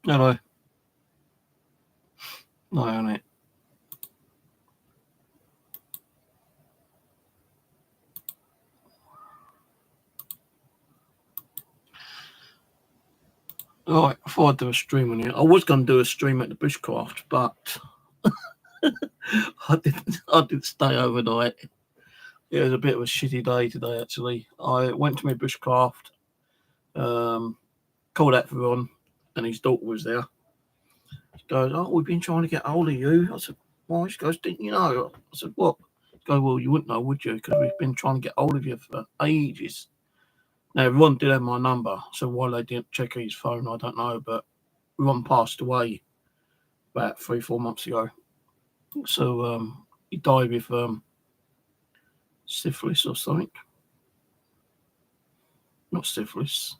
Hello. No, on it. Right, I thought I'd do a stream on it. I was going to do a stream at the Bushcraft, but I didn't stay overnight. It was a bit of a shitty day today, actually. I went to my Bushcraft, called out for Ron, and his daughter was there. She goes, "Oh, we've been trying to get hold of you." I said, "Why?" She goes, "Didn't you know?" I said, "What?" She goes, "Well, you wouldn't know, would you? Because we've been trying to get hold of you for ages." Now, Ron did have my number, so why they didn't check his phone, I don't know, but Ron passed away about 3-4 months ago. So he died with syphilis or something. Not syphilis.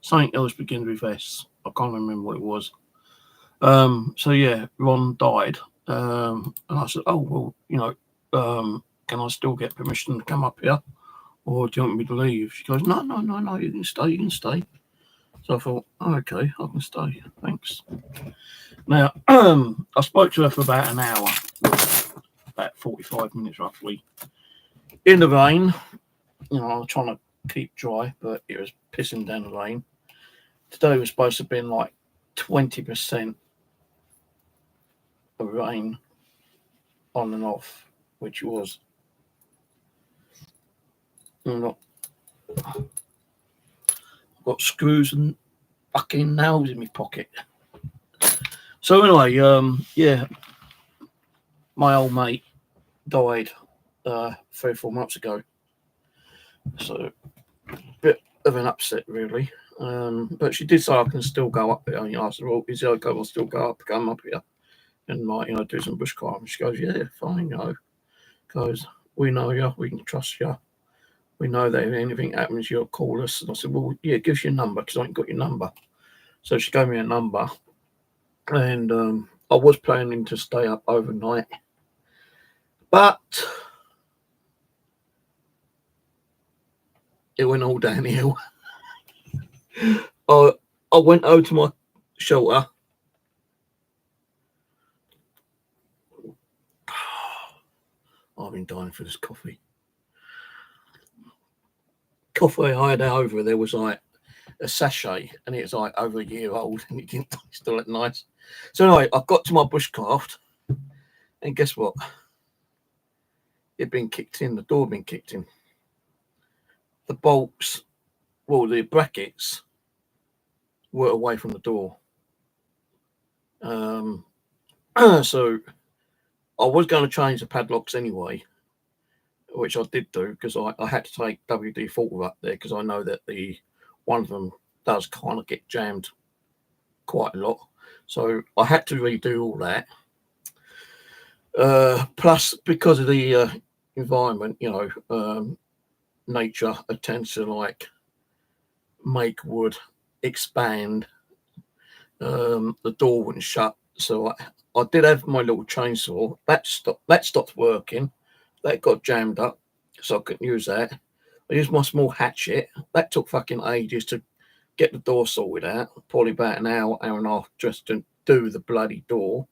Something else begins with S. I can't remember what it was. So yeah, Ron died. And I said, "Oh, well, can I still get permission to come up here? Or do you want me to leave?" She goes, No, you can stay. So I thought, oh, okay, I can stay. Thanks. Now, I spoke to her for about an hour, about 45 minutes roughly, in the rain. I was trying to keep dry, but it was pissing down the rain. Today was supposed to have been like 20% of rain on and off, which was not. I've got screws and fucking nails in my pocket. So anyway, yeah, my old mate died 3-4 months ago. So a bit of an upset, really. But she did say I can still go up there. And I said, "Well, is it okay? I'll still come up here and do some bushcraft." And she goes, "Yeah, fine, Goes, "We know you, we can trust you. We know that if anything happens, you'll call us." And I said, "Well, yeah, give us your number because I ain't got your number." So she gave me a number, and I was planning to stay up overnight, but it went all downhill. I went over to my shelter. I've been dying for this coffee. Coffee I had over there was like a sachet, and it was like over a year old, and it didn't still look nice. So anyway, I got to my Bushcraft, and guess what? It'd been kicked in. The door had been kicked in. The bolts, well, the brackets were away from the door. So I was going to change the padlocks anyway, which I did do because I had to take WD-40 up there because I know that one of them does kind of get jammed quite a lot. So I had to redo all that. Plus, because of the environment, nature tends to like make wood expand. The door wouldn't shut, so I did have my little chainsaw. That stopped working. That got jammed up, so I couldn't use that. I used my small hatchet. That took fucking ages to get the door sorted out. Probably about an hour and a half just to do the bloody door.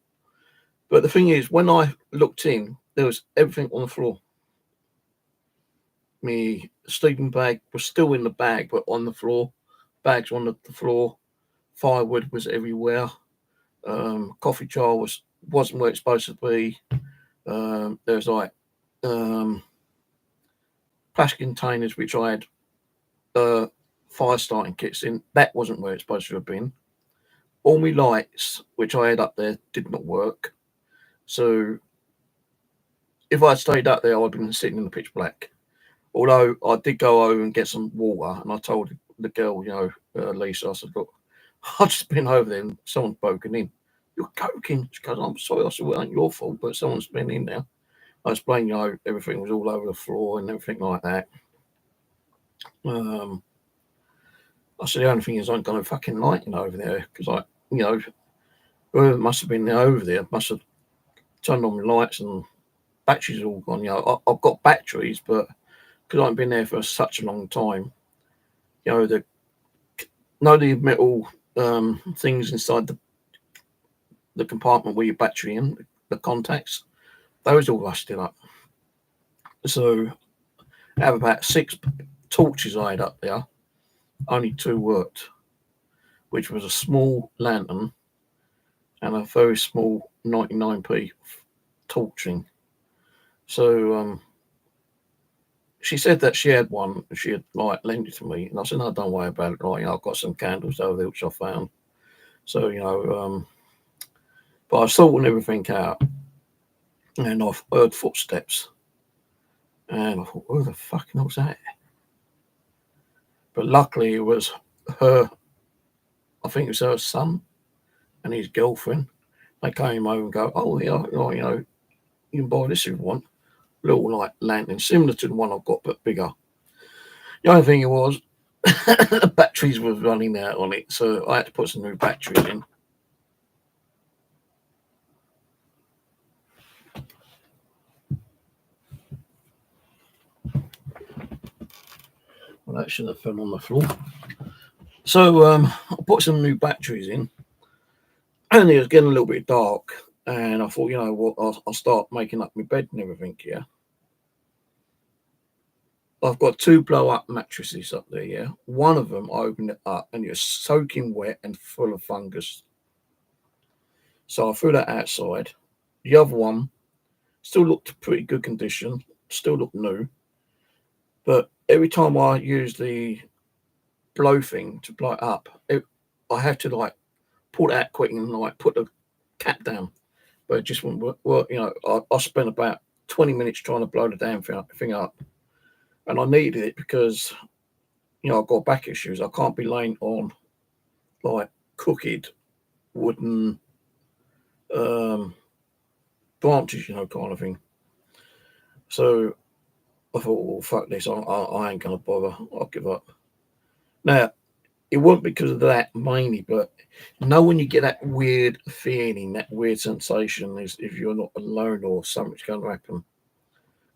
But the thing is, when I looked in, there was everything on the floor. My sleeping bag was still in the bag, but on the floor. Bags on the floor. Firewood was everywhere. Coffee jar wasn't where it's supposed to be. There's like plastic containers which I had fire starting kits in. That wasn't where it's supposed to have been. All my lights which I had up there did not work. So if I had stayed up there, I'd been sitting in the pitch black. Although I did go over and get some water, and I told the girl, Lisa, I said, "Look, I've just been over there and someone's broken in." "You're joking." She goes, "I'm sorry." I said, "Well, it ain't your fault, but someone's been in there." I explained, everything was all over the floor and everything like that. I said, "The only thing is I ain't got no fucking lighting over there because whoever must have been there over there must have turned on the lights and batteries are all gone. I've got batteries, but because I haven't been there for such a long time, the metal things inside the compartment where your battery in, the contacts, those all rusted up. So I have about 6 torches I had up there. Only 2 worked, which was a small lantern and a very small 99p torching. So she said that she had one, she had like lent it to me, and I said, no, don't worry about it. Like, I've got some candles over there which I found. So, but I was sorting everything out, and I've heard footsteps, and I thought, who the fucking was that? But luckily, it was her. I think it was her son and his girlfriend. They came over and go, oh yeah, you can buy this if you want. Little like lantern, similar to the one I've got, but bigger. The only thing it was, the batteries were running out on it, so I had to put some new batteries in. Well, that shouldn't have fell on the floor. So I put some new batteries in, and it was getting a little bit dark, and I thought, you know what, I'll start making up my bed and everything here. I've got 2 blow-up mattresses up there, yeah. One of them, I opened it up, and it was soaking wet and full of fungus. So I threw that outside. The other one still looked pretty good condition, still looked new. But every time I use the blow thing to blow it up, I have to like pull it out quick and like put the cap down. But it just wouldn't work. You know, I spent about 20 minutes trying to blow the damn thing up. And I needed it because, you know, I've got back issues. I can't be laying on like crooked wooden branches, you know, kind of thing. So I thought, well, fuck this. I ain't going to bother. I'll give up. Now, it wasn't because of that mainly, but you know when you get that weird feeling, that weird sensation, is if you're not alone or something's going to happen.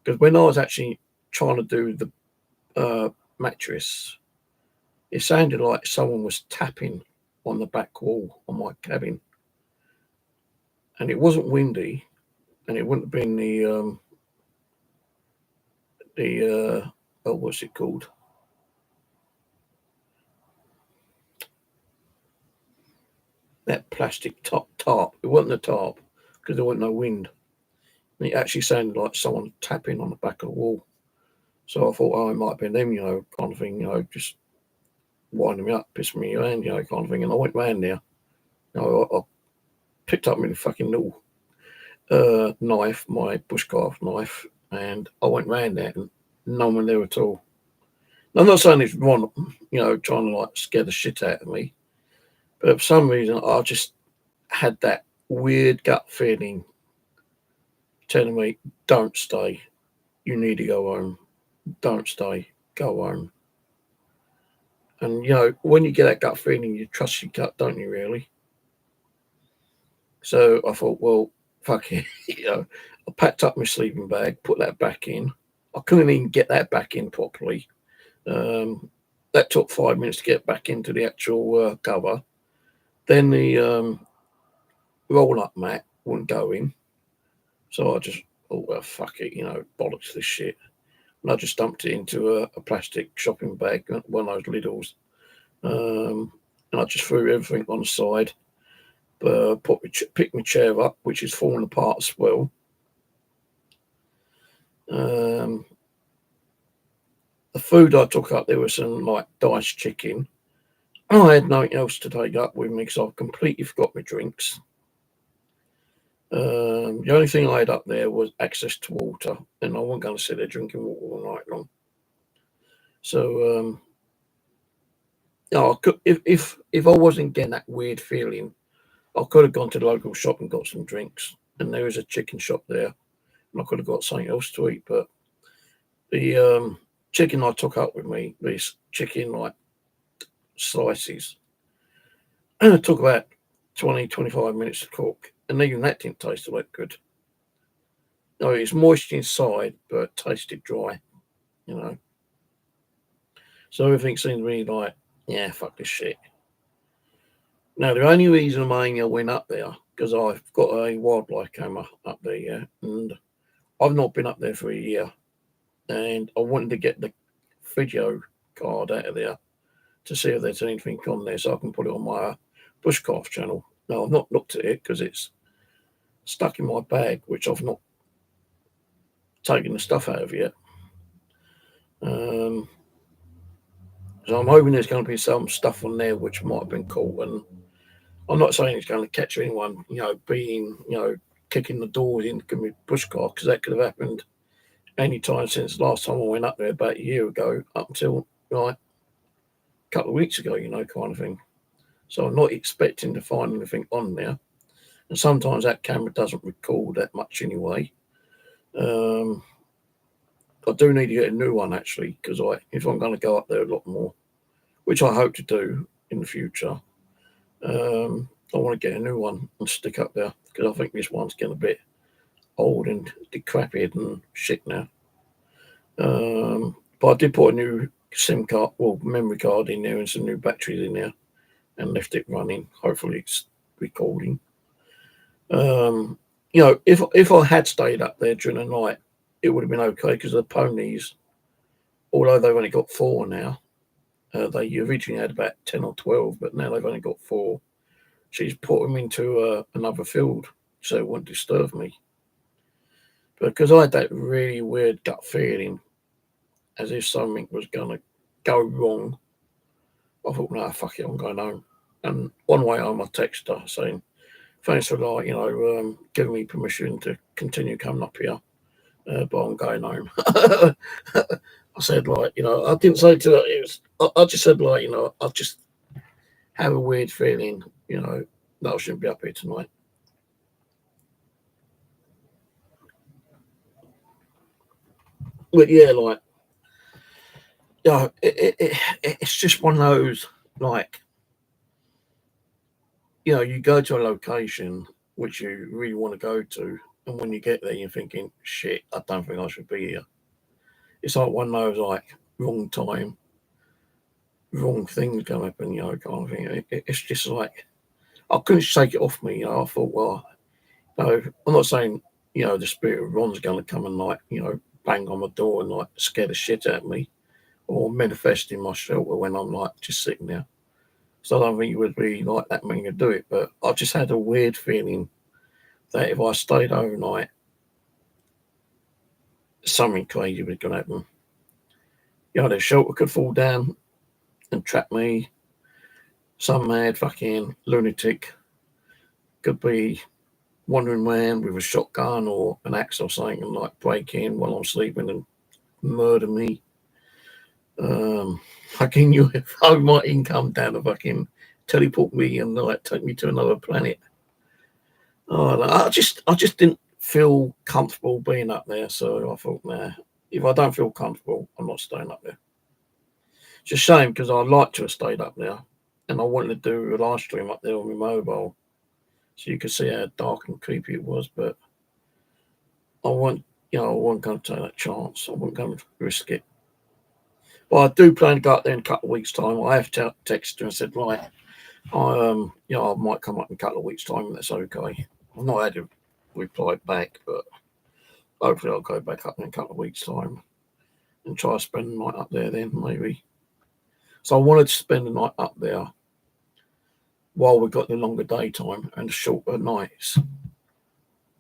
Because when I was actually trying to do the mattress, it sounded like someone was tapping on the back wall on my cabin, and it wasn't windy, and it wouldn't have been the oh, what's it called? That plastic tarp. It wasn't a tarp because there wasn't no wind. And it actually sounded like someone tapping on the back of the wall. So I thought, oh, it might be them, you know, kind of thing, you know, just winding me up, pissing me around, you know, kind of thing. And I went round there. You know, I picked up my fucking little knife, my bushcraft knife, and I went round there and no one there at all. Now, I'm not saying it's wrong, you know, trying to like scare the shit out of me, but for some reason I just had that weird gut feeling telling me, don't stay. You need to go home. Don't stay. Go home. And, you know, when you get that gut feeling, you trust your gut, don't you, really? So I thought, well, fuck it. You know, I packed up my sleeping bag, put that back in. I couldn't even get that back in properly. That took 5 minutes to get back into the actual cover. Then the roll-up mat wouldn't go in. So I just, oh, well, fuck it, you know, bollocks this shit. And I just dumped it into a plastic shopping bag, one of those liddles. And I just threw everything on the side. Picked my chair up, which is falling apart as well. The food I took up, there was some like diced chicken. I had nothing else to take up with me because I completely forgot my drinks. The only thing I had up there was access to water, and I wasn't going to sit there drinking water all night long. So, you know, I could, if I wasn't getting that weird feeling, I could have gone to the local shop and got some drinks. And there is a chicken shop there, and I could have got something else to eat. But the chicken I took up with me, these chicken like slices, and it took about 20-25 minutes to cook, and even that didn't taste all that good. No, it's moist inside, but tasted dry, you know. So everything seemed to be like, yeah, fuck this shit. Now, the only reason I went up there, because I've got a wildlife camera up there, yeah, and I've not been up there for a year, and I wanted to get the video card out of there to see if there's anything on there so I can put it on my Bushcraft channel. Now, I've not looked at it because it's stuck in my bag, which I've not taken the stuff out of yet. So I'm hoping there's going to be some stuff on there which might have been caught, and I'm not saying it's going to catch anyone, being, kicking the doors in to me bushcraft, because that could have happened any time since the last time I went up there about a year ago up until like a couple of weeks ago, kind of thing. So I'm not expecting to find anything on there. And sometimes that camera doesn't record that much anyway. I do need to get a new one actually, because if I'm going to go up there a lot more, which I hope to do in the future, I want to get a new one and stick up there, because I think this one's getting a bit old and decrepit and shit now. But I did put a new SIM card, memory card in there and some new batteries in there and left it running. Hopefully it's recording. If I had stayed up there during the night, it would have been okay, because the ponies, although they've only got 4 now, they originally had about 10 or 12, but now they've only got 4. She's put them into another field so it wouldn't disturb me. Because I had that really weird gut feeling as if something was going to go wrong, I thought, no, fuck it, I'm going home. And one way home, I texted her saying, thanks for giving me permission to continue coming up here, but I'm going home. I said, I didn't say to her, I just said, I just have a weird feeling, that I shouldn't be up here tonight. But yeah, it's just one of those, you go to a location which you really want to go to, and when you get there, you're thinking, shit, I don't think I should be here. It's like one of those, wrong time, wrong things going to happen, kind of thing. It's just like, I couldn't shake it off me, I thought, well, I'm not saying, the spirit of Ron's going to come and, bang on my door and, scare the shit out of me, or manifest in my shelter when I'm, just sitting there. So I don't think it would be like that mean to do it, but I just had a weird feeling that if I stayed overnight, something crazy was going to happen. The shelter could fall down and trap me. Some mad fucking lunatic could be wandering around with a shotgun or an axe or something and break in while I'm sleeping and murder me. Fucking UFO might even come down and fucking teleport me and take me to another planet. I just didn't feel comfortable being up there, so I thought, nah, if I don't feel comfortable, I'm not staying up there. It's a shame, because I'd like to have stayed up there, and I wanted to do a live stream up there on my mobile, so you could see how dark and creepy it was, but I wasn't going to take that chance. I wasn't going to risk it. But I do plan to go up there in a couple of weeks' time. I have texted her and said, right, I might come up in a couple of weeks' time, and that's okay. I've not had a reply back, but hopefully I'll go back up in a couple of weeks' time and try to spend the night up there then, maybe. So I wanted to spend the night up there while we got the longer daytime and the shorter nights,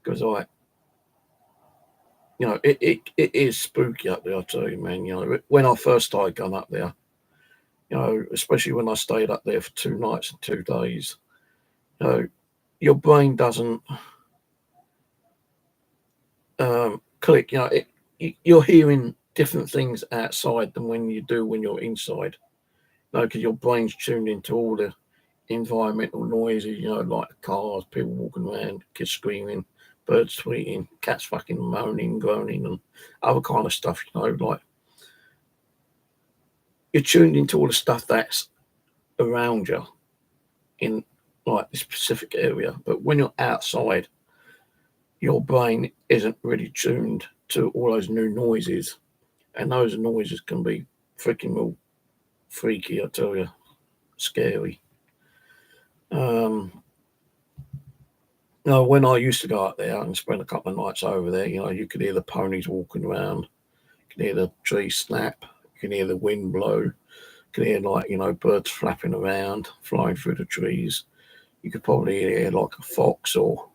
because it is spooky up there, I tell you, man. When I first started going up there, especially when I stayed up there for 2 nights and 2 days, your brain doesn't click. You're hearing different things outside than when you do when you're inside. Because your brain's tuned into all the environmental noises, like cars, people walking around, kids screaming, birds tweeting, cats fucking moaning, groaning, and other kind of stuff, you're tuned into all the stuff that's around you in this specific area. But when you're outside, your brain isn't really tuned to all those new noises, and those noises can be freaking real freaky, I tell you, scary. When I used to go up there and spend a couple of nights over there, you could hear the ponies walking around, you could hear the trees snap, you could hear the wind blow, you could hear birds flapping around, flying through the trees. You could probably hear like a fox or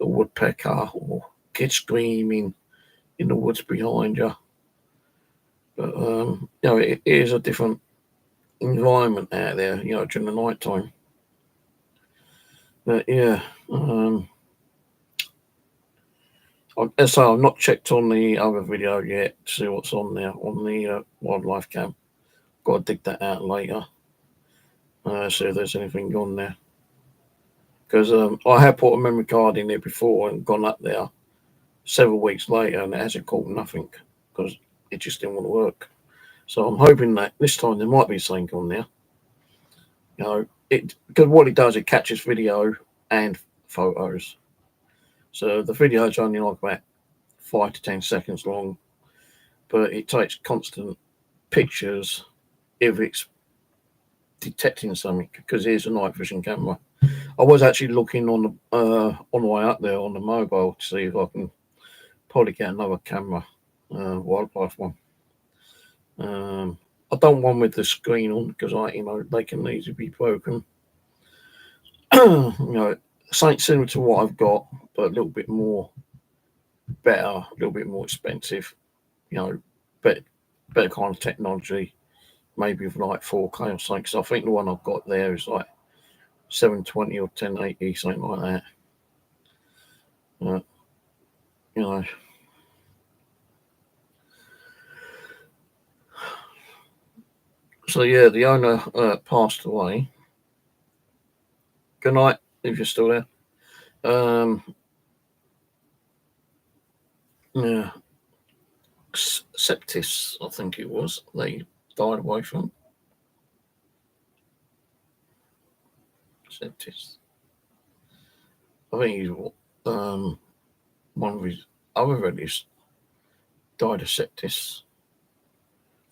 a woodpecker or kids screaming in the woods behind you. But it is a different environment out there, during the night time. But yeah, so I've not checked on the other video yet to see what's on there on the wildlife cam. Got to dig that out later. See if there's anything on there. Because I have put a memory card in there before and gone up there several weeks later and it hasn't caught nothing because it just didn't want to work. So I'm hoping that this time there might be something on there. Because what it does, it catches video and photos. So the video is only like about 5 to 10 seconds long, but it takes constant pictures if it's detecting something, because here's a night vision camera. I was actually looking on the way up there on the mobile to see if I can probably get another camera, wildlife one. I don't want with the screen on because they can easily be broken. Something similar to what I've got, but a little bit more better, a little bit more expensive. Better kind of technology, maybe with like 4K or something. Because I think the one I've got there is like 720 or 1080, something like that. So yeah, the owner passed away. Good night, if you're still there. Yeah, septis, I think it was. They died away from septis. I think he's one of his other relatives died of septis.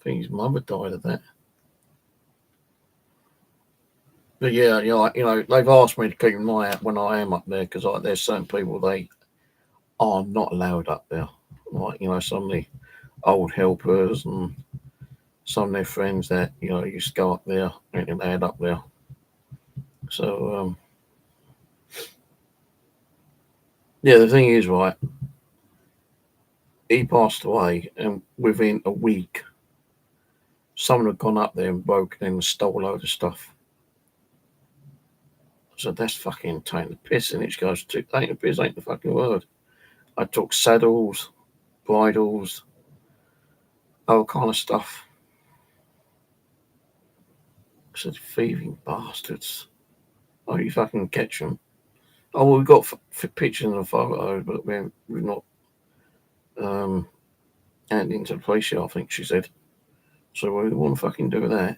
I think his mother died of that. But yeah, they've asked me to keep an eye out when I am up there because there's certain people they are not allowed up there. Like some of the old helpers and some of their friends that used to go up there and they had up there. So yeah, the thing is, right, he passed away, and within a week, someone had gone up there and broken in and stole a load of stuff. So that's fucking taking the piss, and it goes to taking the piss ain't the fucking word. I took saddles, bridles, all kind of stuff. I said, thieving bastards. Oh, you fucking catch them. Oh, well, we've got pictures and photos, but we've not handed into the police yet, I think she said. So we want to fucking do that.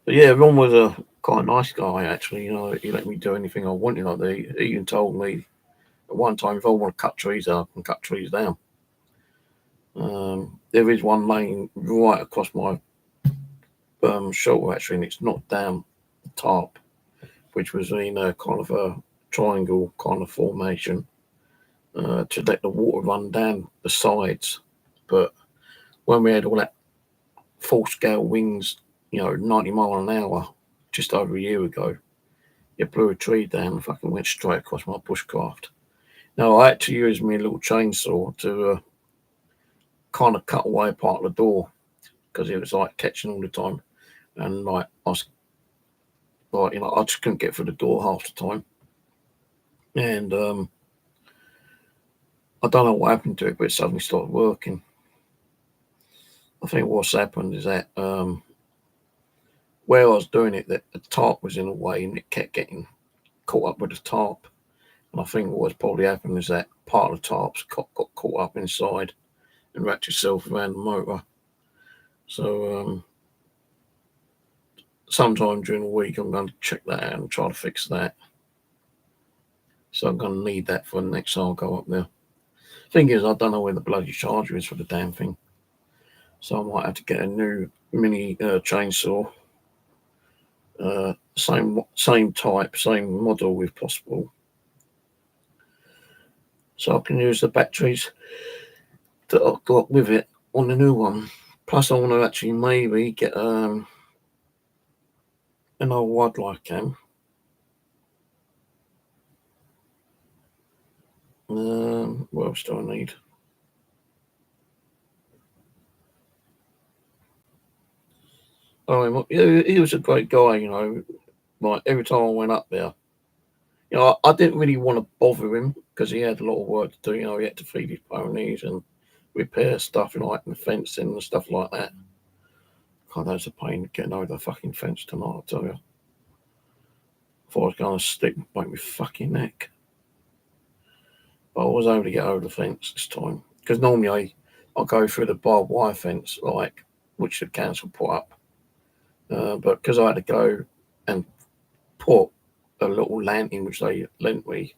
But yeah, Ron was a quite a nice guy, actually. He let me do anything I wanted. He even told me at one time if I want to cut trees up and cut trees down. There is one lane right across my shelter, actually, and it's not down the top, which was in a kind of a triangle kind of formation to let the water run down the sides. But when we had all that full scale winds, 90 mile an hour, just over a year ago, it blew a tree down and fucking went straight across my bushcraft. Now, I had to use my little chainsaw to kind of cut away part of the door because it was like catching all the time. And like, I just couldn't get through the door half the time. And I don't know what happened to it, but it suddenly started working. I think what's happened is that where I was doing it, that the tarp was in the way and it kept getting caught up with the tarp. And I think what's probably happened is that part of the tarps got caught up inside and wrapped itself around the motor. So sometime during the week, I'm going to check that out and try to fix that. So I'm going to need that for the next time I go up there. Thing is, I don't know where the bloody charger is for the damn thing. So I might have to get a new mini chainsaw same type, same model if possible. So I can use the batteries that I've got with it on the new one. Plus, I want to actually maybe get an old wildlife cam. What else do I need? Oh, he was a great guy, you know. Like every time I went up there, you know, I didn't really want to bother him because he had a lot of work to do. You know, he had to feed his ponies and repair stuff, like the fencing and stuff like that. God, that was a pain getting over the fucking fence tonight, I tell you. Thought I was going to stick and break my fucking neck. But I was able to get over the fence this time. Because normally I go through the barbed wire fence, like, which the council put up. But because I had to go and put a little lantern, which they lent me,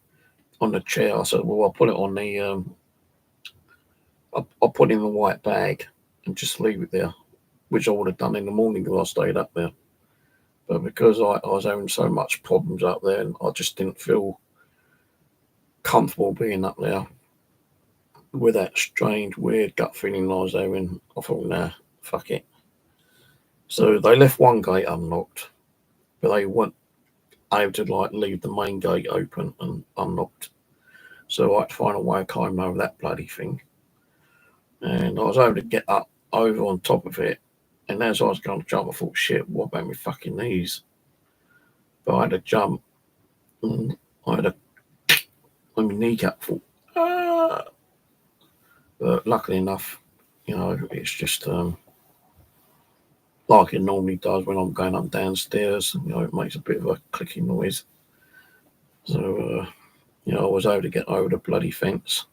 on the chair, I said, well, I'll put it on the, I'll put it in the white bag and just leave it there, which I would have done in the morning if I stayed up there. But because I was having so much problems up there, and I just didn't feel comfortable being up there with that strange, weird gut feeling I was having, I thought, nah, fuck it. So they left one gate unlocked, but they weren't able to like leave the main gate open and unlocked. So I had to find a way of climbing over that bloody thing. And I was able to get up over on top of it. And as I was going to jump, I thought, shit, what about my fucking knees? But I had to jump, and I had a my kneecap thought, ah. But luckily enough, you know, it's just like it normally does when I'm going up downstairs. You know, it makes a bit of a clicking noise. So, you know, I was able to get over the bloody fence.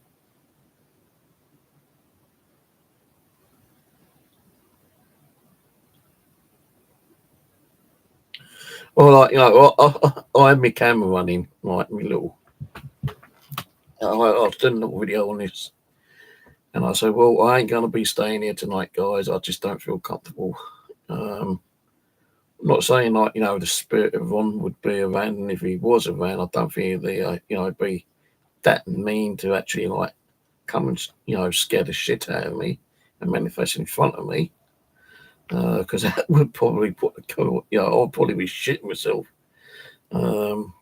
Well, like, you know, I had my camera running, like my little. I was doing a little video on this, and I said, "Well, I ain't gonna be staying here tonight, guys. I just don't feel comfortable." I'm not saying like, you know, the spirit of Ron would be around, and if he was around, I don't think he'd you know, be that mean to actually like come and, you know, scare the shit out of me and manifest in front of me. Because that would probably put the cool, you know, I'd probably be shitting myself. Um,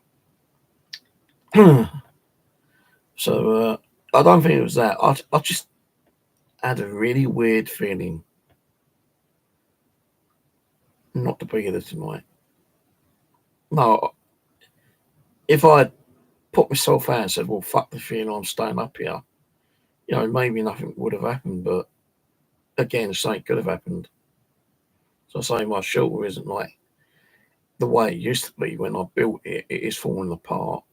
so I don't think it was that. I just had a really weird feeling not to be there tonight. No, if I had put myself out and said, well, fuck the feeling, I'm staying up here, you know, maybe nothing would have happened. But again, something could have happened. So I say my shelter isn't like the way it used to be when I built it. It is falling apart.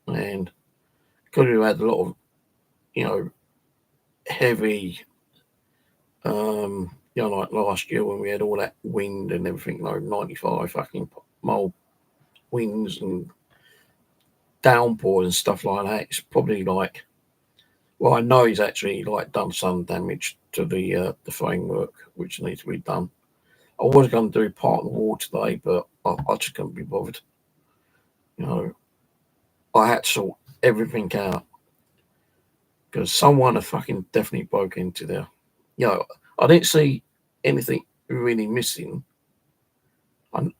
And because we had a lot of, you know, heavy, you know, like last year when we had all that wind and everything, like 95 fucking mile winds and downpours and stuff like that. It's probably like, well, I know he's actually like done some damage to the framework, which needs to be done. I was going to do part of the wall today, but I just couldn't be bothered. You know, I had to sort everything out because someone had fucking definitely broke into there. You know, I didn't see anything really missing.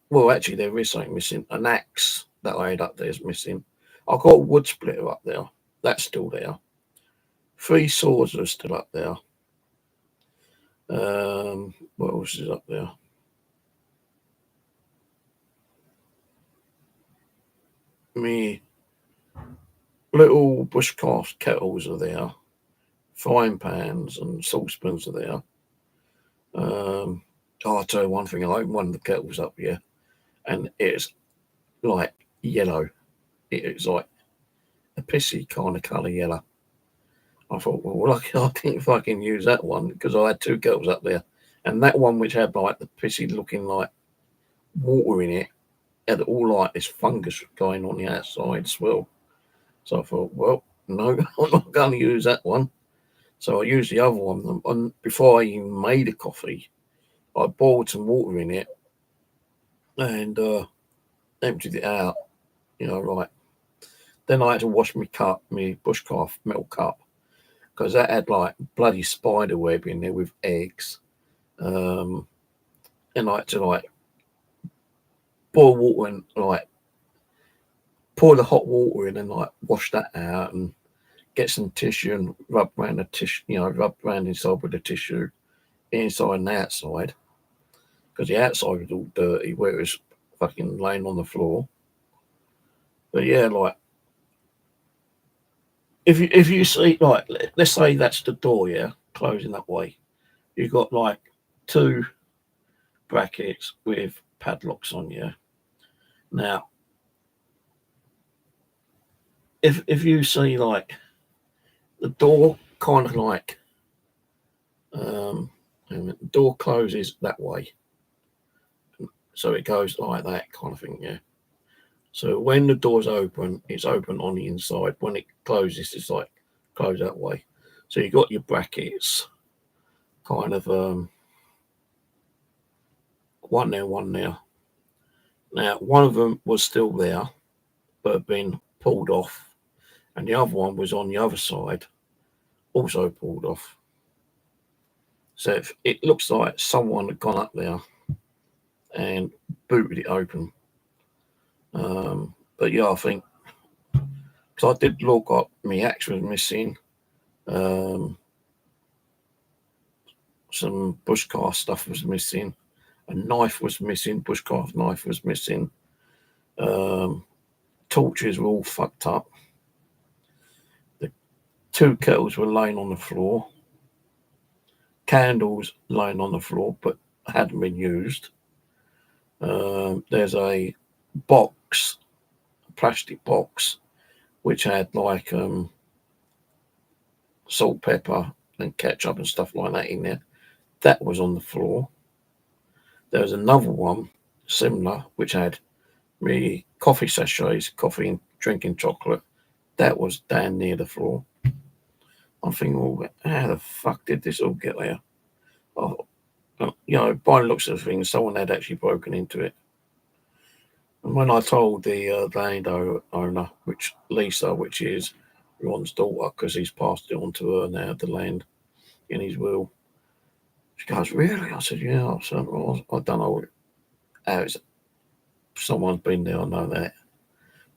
Well, actually, there is something missing. An axe that I had up there is missing. I've got a wood splitter up there. That's still there. 3 swords are still up there. What else is up there? Me little bushcraft kettles are there. Frying pans and saucepans are there. I'll tell you one thing. I opened one of the kettles up here, and it's like yellow. It's like a pissy kind of colour yellow. I thought, well, lucky I didn't fucking use that one because I had 2 kettles up there, and that one which had like the pissy looking like water in it had all like this fungus going on the outside as well. So I thought, well, no, I'm not going to use that one. So I used the other one, and before I even made a coffee, I boiled some water in it, and emptied it out, right. Then I had to wash my Bushcraft metal cup, because that had like bloody spider web in there with eggs. And I had to like boil water and like pour the hot water in and like wash that out and get some tissue and rub around the tissue, rub around inside with the tissue, inside and outside, because the outside was all dirty where it was fucking laying on the floor. But yeah, like if you see, like, let's say that's the door, yeah, closing that way. You've got like two brackets with padlocks on, yeah. Now, if you see like the door kind of like the door closes that way, so it goes like that kind of thing, yeah. So when the door's open, it's open on the inside. When it closes, it's like close that way. So you got your brackets, kind of one there, one there. Now one of them was still there, but had been pulled off, and the other one was on the other side, also pulled off. So it looks like someone had gone up there and booted it open. But yeah, I think, because I did look up, my axe was missing. Some bushcraft stuff was missing. A knife was missing. Bushcraft knife was missing. Torches were all fucked up. The two kettles were laying on the floor. Candles laying on the floor, but hadn't been used. There's a box, a plastic box, which had like salt, pepper, and ketchup and stuff like that in there. That was on the floor. There was another one similar, which had me coffee sachets, coffee and drinking chocolate. That was down near the floor. I'm thinking, well, how the fuck did this all get there? Oh, by the looks of things, someone had actually broken into it. And when I told the landowner, which Lisa, which is Ron's daughter, because he's passed it on to her now, the land in his will, she goes, "Really?" I said, "Yeah." I said, "Well, I don't know how someone's been there. I know that."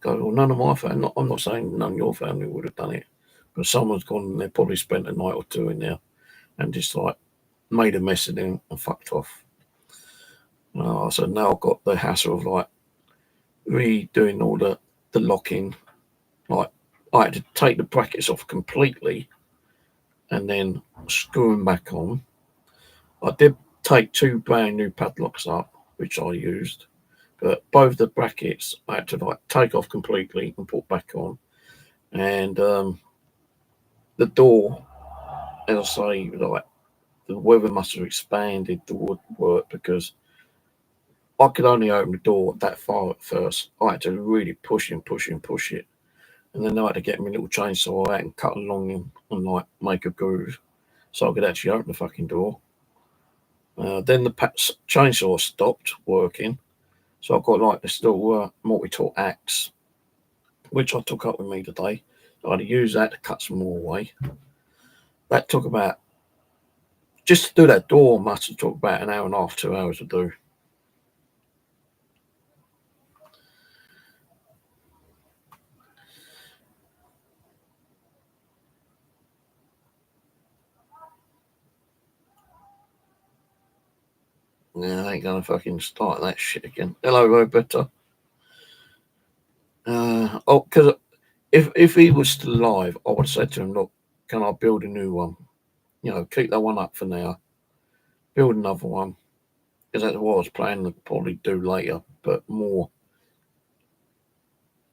Go, "Well, none of my family. I'm not saying none of your family would have done it, but someone's gone and they probably spent a night or two in there and just like made a mess of them and fucked off." I said, "Now I've got the hassle of like redoing all the locking. Like I had to take the brackets off completely and then screw them back on. I did take two brand new padlocks up, which I used, but both the brackets I had to like take off completely and put back on. And the door, as I say, like the weather must have expanded the woodwork, because I could only open the door that far at first. I had to really push it. And then I had to get my little chainsaw out and cut along and like make a groove so I could actually open the fucking door. Then the chainsaw stopped working, so I've got like this little multi-tool axe, which I took up with me today. I had to use that to cut some more away. That took about, just to do that door must have took about an hour and a half, 2 hours to do. Yeah, I ain't gonna fucking start that shit again. Hello, Roberta. Because if he was still alive, I would have said to him, "Look, can I build a new one? Keep that one up for now. Build another one." Because that's what I was planning to probably do later, but more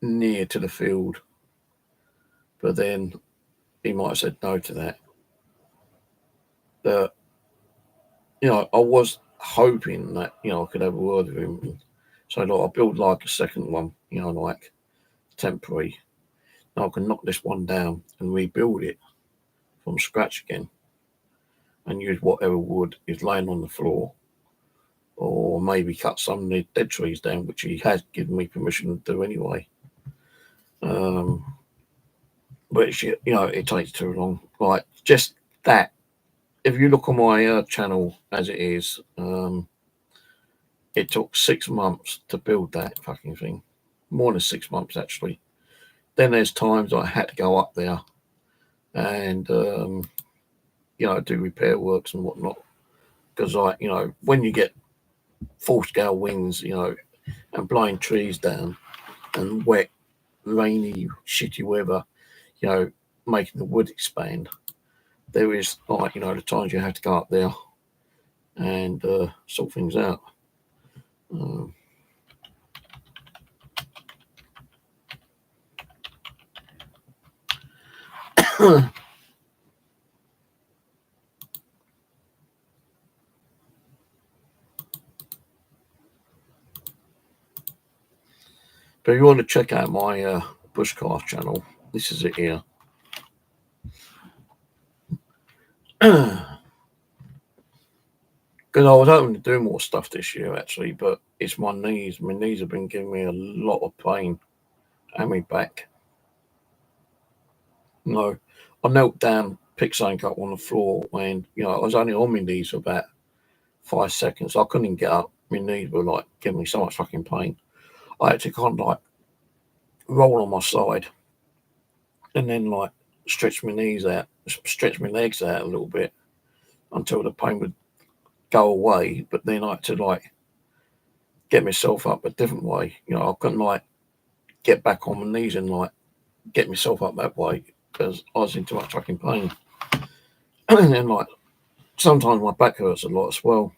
near to the field. But then he might have said no to that. But I was hoping that I could have a word with him. So like, I'll build like a second one, like temporary. Now I can knock this one down and rebuild it from scratch again, and use whatever wood is laying on the floor, or maybe cut some of the dead trees down, which he has given me permission to do anyway. Which, you know, it takes too long. Like, just that. If you look on my channel as it is, it took 6 months to build that fucking thing. More than 6 months, actually. Then there's times I had to go up there and, you know, do repair works and whatnot. Because, like, you know, when you get full-scale winds, you know, and blowing trees down and wet, rainy, shitty weather, you know, making the wood expand, there is, like, you know, the times you have to go up there and sort things out. But if you want to check out my Bushcraft channel, this is it here. Because I was hoping to do more stuff this year, actually, but it's my knees. My knees have been giving me a lot of pain and my back. No, I knelt down, picked something up on the floor, and, you know, I was only on my knees for about 5 seconds. I couldn't even get up. My knees were, like, giving me so much fucking pain. I had to kind of, like, roll on my side and then, like, stretch my knees out, stretch my legs out a little bit until the pain would go away. But then I had to, like, get myself up a different way. You know, I couldn't, like, get back on my knees and, like, get myself up that way because I was in too much fucking pain. And then, like, sometimes my back hurts a lot as well.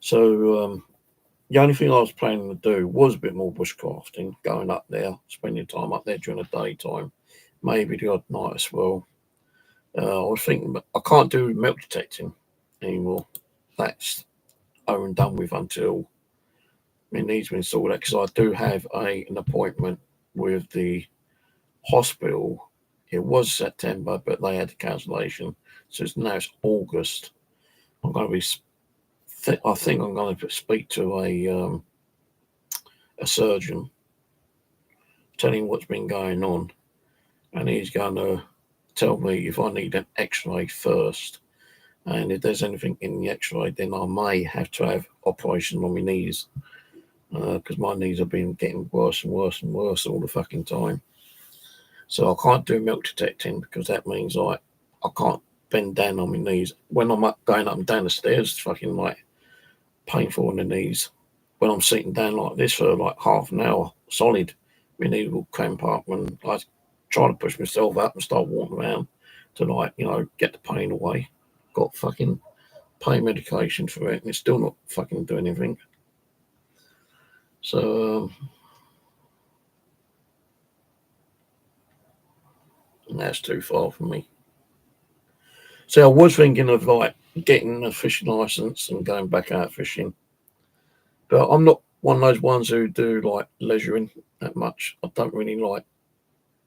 So the only thing I was planning to do was a bit more bushcrafting, going up there, spending time up there during the daytime, maybe the odd night as well. I was thinking, but I can't do metal detecting anymore. That's over and done with until my knees been sorted out, because I do have an appointment with the hospital. It was September, but they had a cancellation, so it's August. I'm going to be. I think I'm going to speak to a surgeon, tell him what's been going on, and he's going to tell me if I need an X-ray first, and if there's anything in the X-ray, then I may have to have operation on my knees, because my knees have been getting worse and worse and worse all the fucking time. So I can't do milk detecting because that means I can't bend down on my knees. When I'm going up and down the stairs, it's fucking, like, painful on the knees. When I'm sitting down like this for like half an hour solid, my knees will cramp up, and I try to push myself up and start walking around to, like, you know, get the pain away. Got fucking pain medication for it, and it's still not fucking doing anything. So that's too far from me. So I was thinking of, like, getting a fishing license and going back out fishing, but I'm not one of those ones who do, like, leisuring that much. I don't really like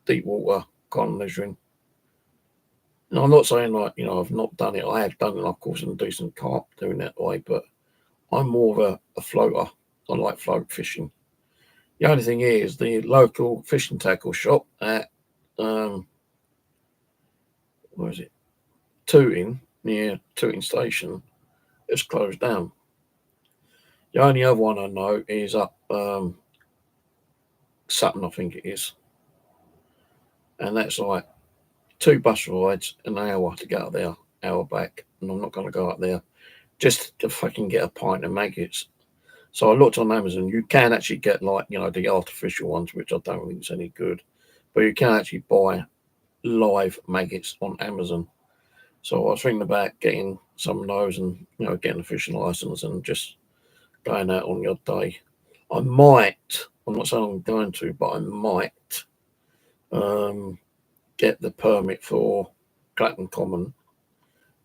deep water kind of leisuring. And I'm not saying, like, you know, I've not done it. I have done it, of course, in a decent carp doing that way, but I'm more of a floater. I like float fishing. The only thing is, the local fishing tackle shop at where is it? Tooting, near Tooting Station, is closed down. The only other one I know is up Sutton, I think it is, and that's like 2 bus rides, an hour to get up there, hour back, and I'm not going to go up there just to fucking get a pint of maggots. So I looked on Amazon. You can actually get, like, you know, the artificial ones, which I don't think is any good, but you can actually buy live maggots on Amazon. So I was thinking about getting some of those and, you know, getting a fishing license and just going out on the odd day. I might, I'm not saying I'm going to, but I might get the permit for Clapham Common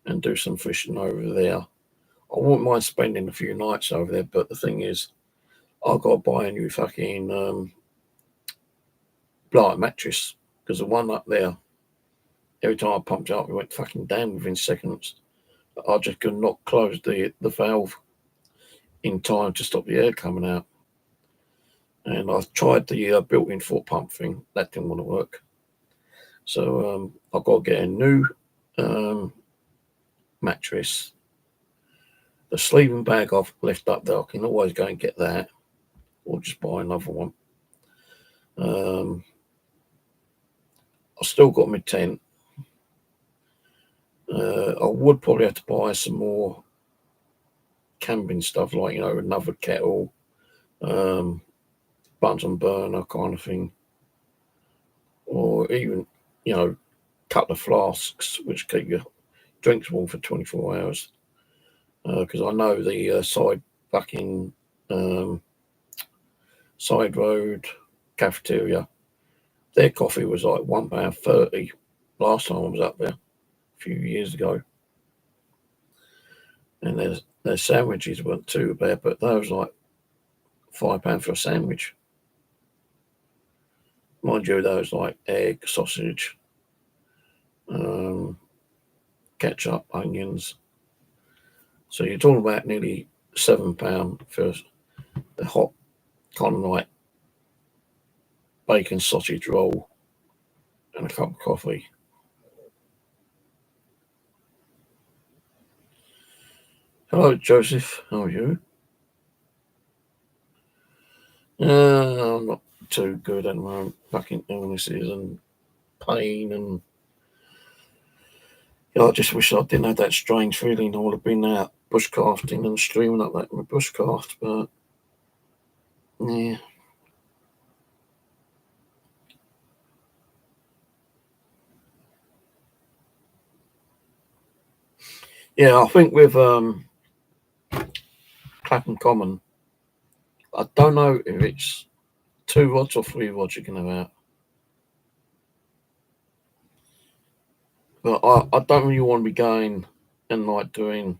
and do some fishing over there. I wouldn't mind spending a few nights over there, but the thing is, I've got to buy a new fucking blow-up mattress, because the one up there, every time I pumped it up, it went fucking down within seconds. I just could not close the valve. in time to stop the air coming out. And I tried the built-in foot pump thing. That didn't want to work. So I've got to get a new mattress. The sleeping bag I've left up there, I can always go and get that, or just buy another one. I've still got my tent. I would probably have to buy some more camping stuff, like, another kettle, Bunsen burner kind of thing, or even, couple of flasks which keep your drinks warm for 24 hours. Because I know the side road cafeteria, their coffee was like £1.30 last time I was up there a few years ago. And their sandwiches weren't too bad, but they was like £5 for a sandwich. Mind you, those like egg, sausage, ketchup, onions. So you're talking about nearly £7 for the hot kind of like bacon sausage roll and a cup of coffee. Hello, Joseph. How are you? I'm not too good at the moment. Fucking illnesses and pain, and I just wish I didn't have that strange feeling. I would have been out bushcrafting and streaming up that with bushcraft, but yeah. Yeah, I think with Clapham Common, I don't know if it's 2 rods or 3 rods you can have out. But I don't really want to be going and like doing,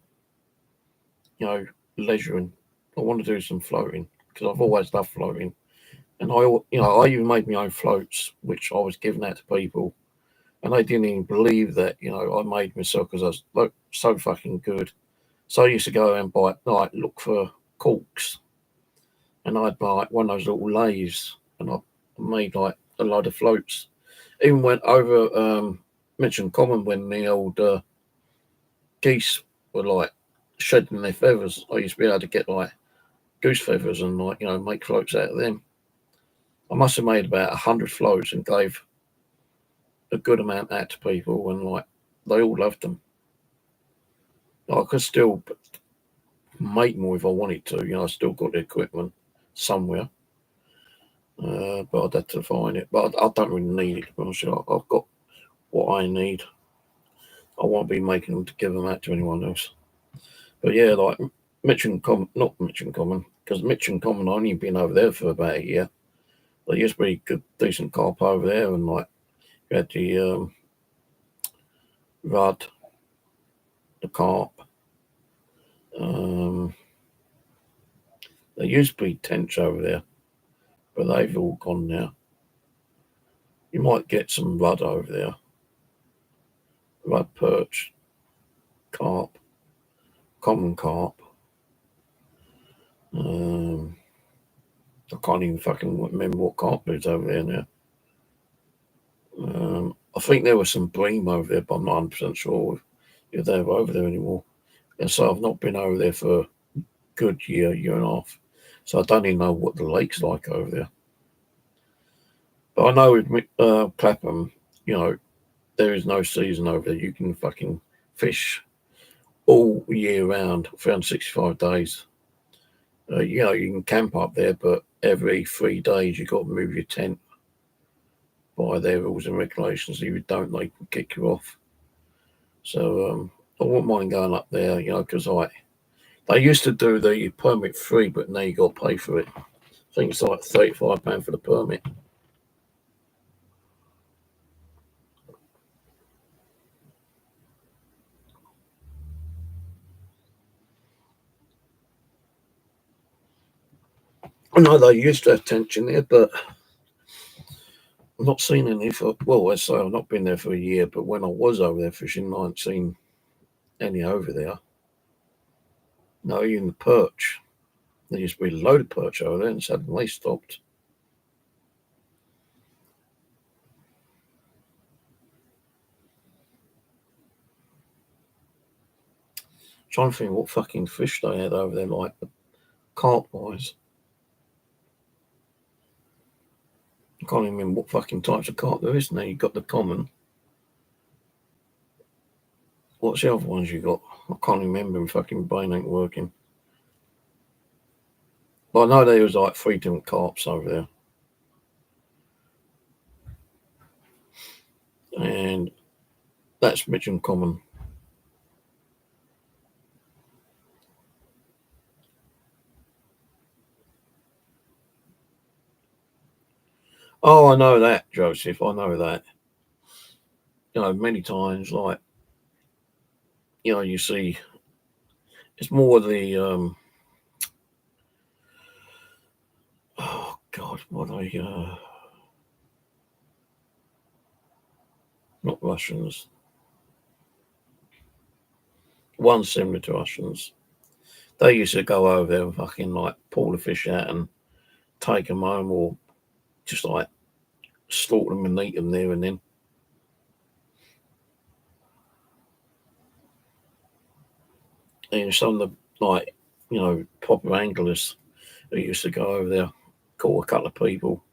leisuring. I want to do some floating because I've always loved floating. And I even made my own floats, which I was giving out to people. And they didn't even believe that, I made myself because I was so fucking good. So I used to go and look for corks. And I'd buy one of those little lathes, and I made like a load of floats. Even went over Mitcham Common when the old geese were like shedding their feathers. I used to be able to get like goose feathers and make floats out of them. I must have made about 100 floats and gave a good amount out to people, and they all loved them. I could still make more if I wanted to. I still got the equipment somewhere, but I'd have to find it. But I don't really need it, to be honest. I've got what I need. I won't be making them to give them out to anyone else. But yeah, like Mitcham Common, not Mitcham Common, because Mitcham Common, I've only been over there for about a year. There used to be good, decent carp over there, and you had the rudd, the carp. There used to be tench over there, but they've all gone now. You might get some rudd over there. Rudd perch, carp, common carp. I can't even fucking remember what carp is over there now. I think there was some bream over there, but I'm not 100% sure if they're over there anymore. And so I've not been over there for a good year and a half. So I don't even know what the lake's like over there. But I know with Clapham, there is no season over there. You can fucking fish all year round, 365 days. You can camp up there, but every 3 days you got to move your tent by their rules and regulations. If you don't, they can kick you off. So I wouldn't mind going up there, because they used to do the permit free, but now you got to pay for it. I think it's like £35 for the permit. I know they used to have tench in there, but I've not seen any for, well, let's say I've not been there for a year, but when I was over there fishing, I hadn't seen any over there. No, even the perch. There used to be a load of perch over there, and suddenly they stopped. Trying to think what fucking fish they had over there, like carp-wise. I can't even remember what fucking types of carp there is now. You got the common. What's the other ones you got? I can't remember. My fucking brain ain't working. But I know there was like 3 different carps over there. And that's Mitcham Common. Oh, I know that, Joseph. I know that. You know, many times, like, you know, you see, it's more the, oh, God, what are they, not Russians. One similar to Russians. They used to go over there and fucking, like, pull the fish out and take them home or just, like, slaughter them and eat them there and then. And some of the, like, you know, proper anglers who used to go over there, call a couple of people.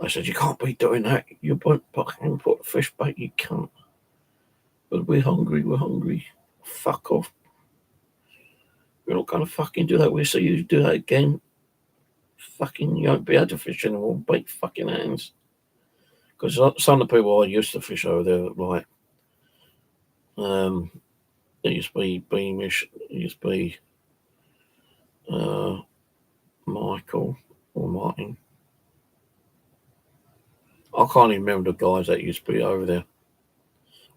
I said, you can't be doing that. You won't fucking put the fish back, you can't. But we're hungry. Fuck off. We're not going to fucking do that. We'll see you do that again. Fucking, you won't be able to fish anymore. Bait fucking hands. Because some of the people I used to fish over there, like, there used to be Beamish, there used to be Michael or Martin. I can't even remember the guys that used to be over there.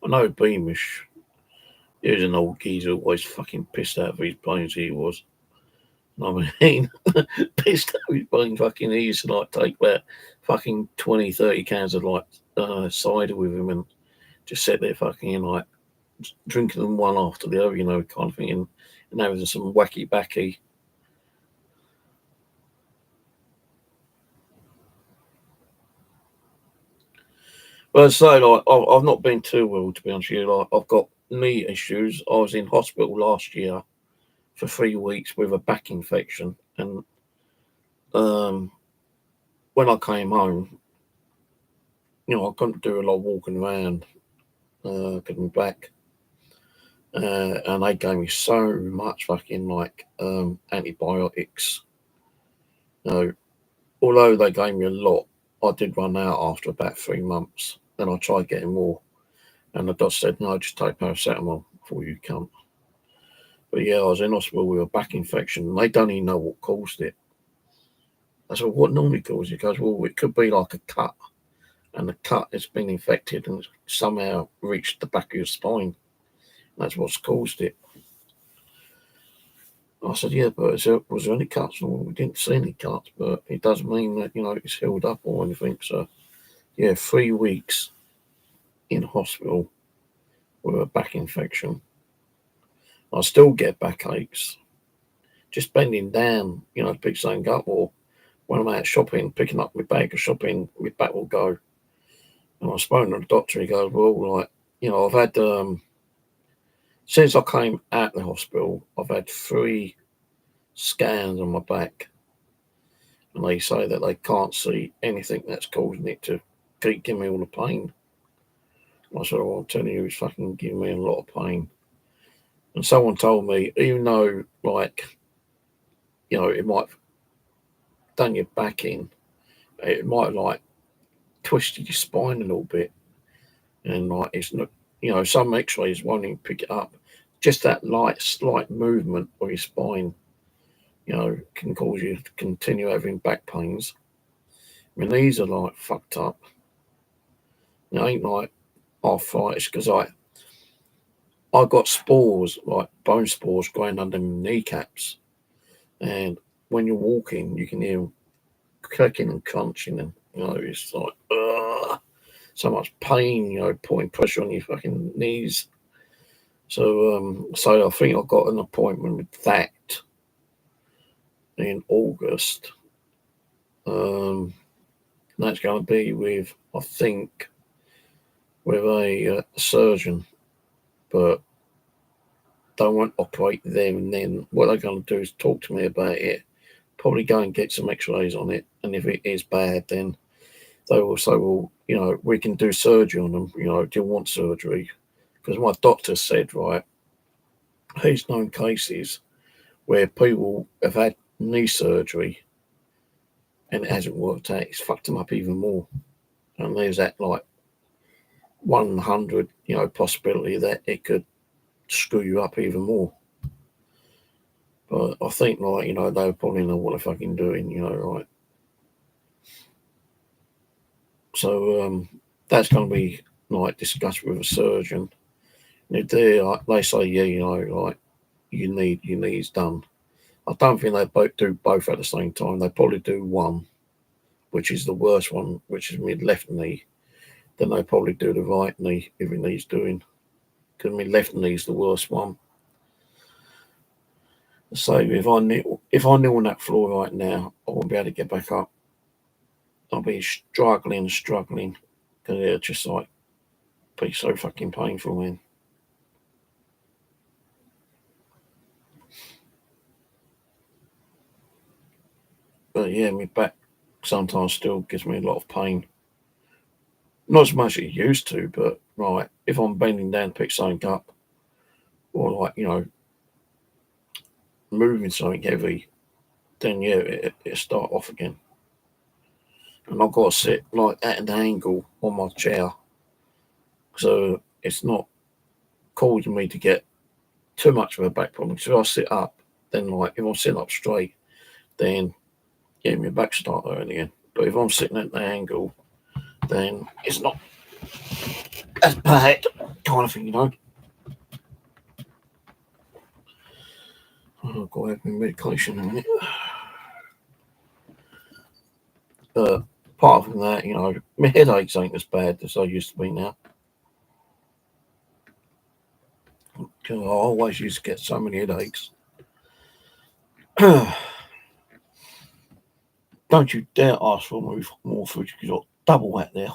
I know Beamish. He was an old geezer, always fucking pissed out of his brains. He was. I mean, pissed out of his brains. Fucking, he used to like take about fucking 20, 30 cans of like cider with him and just sit there fucking like drinking them one after the other, you know, kind of thing, and having some wacky backy. But so like I've not been too well, to be honest with you. Like I've got knee issues. I was in hospital last year for 3 weeks with a back infection, and when I came home, you know, I couldn't do a lot of walking around, getting back, and they gave me so much fucking like antibiotics. You know, although they gave me a lot, I did run out after about 3 months. Then I tried getting more, and the doctor said, "No, just take paracetamol before you come." But yeah, I was in hospital with a back infection. And they don't even know what caused it. I said, "What normally causes it?" He goes, "Well, it could be like a cut, and the cut has been infected and somehow reached the back of your spine. That's what's caused it." I said, "Yeah, but was there any cuts?" Well, we didn't see any cuts, but it doesn't mean that, you know, it's healed up or anything. So, yeah, 3 weeks in hospital with a back infection. I still get backaches. Just bending down, you know, to pick something up, or when I'm out shopping, picking up my bag of shopping, my back will go. And I spoke to the doctor. He goes, "Well, like, you know, I've had since I came out of the hospital, I've had 3 scans on my back, and they say that they can't see anything that's causing it to keep giving me all the pain." And I said, "Well, I'm telling you, it's fucking giving me a lot of pain." And someone told me, even though, like, you know, it might have done your back in, it might like twisted your spine a little bit, and like it's not, you know, some X-rays won't even pick it up. Just that light, slight movement of your spine, you know, can cause you to continue having back pains. My knees are like fucked up. It ain't like arthritis because I got spores, like bone spores, growing under my kneecaps, and when you're walking, you can hear them cracking and crunching, and you know it's like so much pain, you know, putting pressure on your fucking knees. So I think I got an appointment with that in August. That's going to be with, I think, with a surgeon, but they won't operate there and then. What they're going to do is talk to me about it, probably go and get some x-rays on it, and if it is bad, then they will say, well, we can do surgery on them, do you want surgery? Because my doctor said, right, he's known cases where people have had knee surgery and it hasn't worked out. It's fucked them up even more. And there's that like 100, possibility that it could screw you up even more. But I think, like, they probably know what they're fucking doing, right? So that's going to be like discussed with a surgeon. And if they say, yeah, like your knee's done. I don't think they both do both at the same time. They probably do one, which is the worst one, which is my left knee. Then they probably do the right knee if your knee's doing. Because my left knee's the worst one. So if I kneel on that floor right now, I won't be able to get back up. I'll be struggling, because it'll just like be so fucking painful, man. But yeah, my back sometimes still gives me a lot of pain. Not as much as it used to, but right, if I'm bending down to pick something up, or like, moving something heavy, then yeah, it start off again. And I've got to sit like at an angle on my chair, so it's not causing me to get too much of a back problem. So if I sit up, then like if I'm sitting up straight, then yeah, my back start hurting again. But if I'm sitting at an angle, then it's not as bad, kind of thing, I've got to have my medication in a minute. Apart from that, my headaches ain't as bad as they used to be now. Because I always used to get so many headaches. Don't you dare ask for more food, because you'll double that there.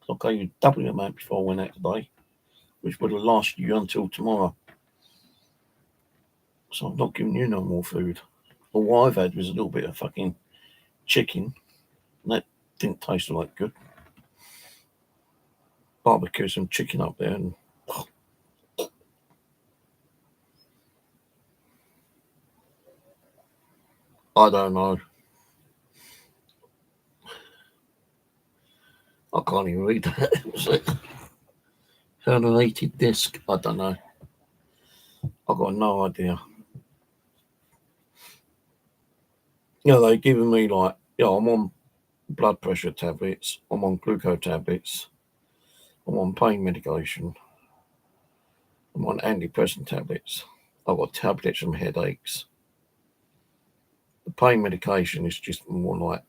I gave you double the amount before I went out today, which would have lasted you until tomorrow. So I'm not giving you no more food. All I've had was a little bit of fucking chicken, and that didn't taste like good. Barbecue some chicken up there, and I don't know. I can't even read that. Was it herniated disc? I don't know. I've got no idea. They're giving me like, I'm on blood pressure tablets, I'm on glucose tablets, I'm on pain medication, I'm on antidepressant tablets, I've got tablets from headaches. The pain medication is just more like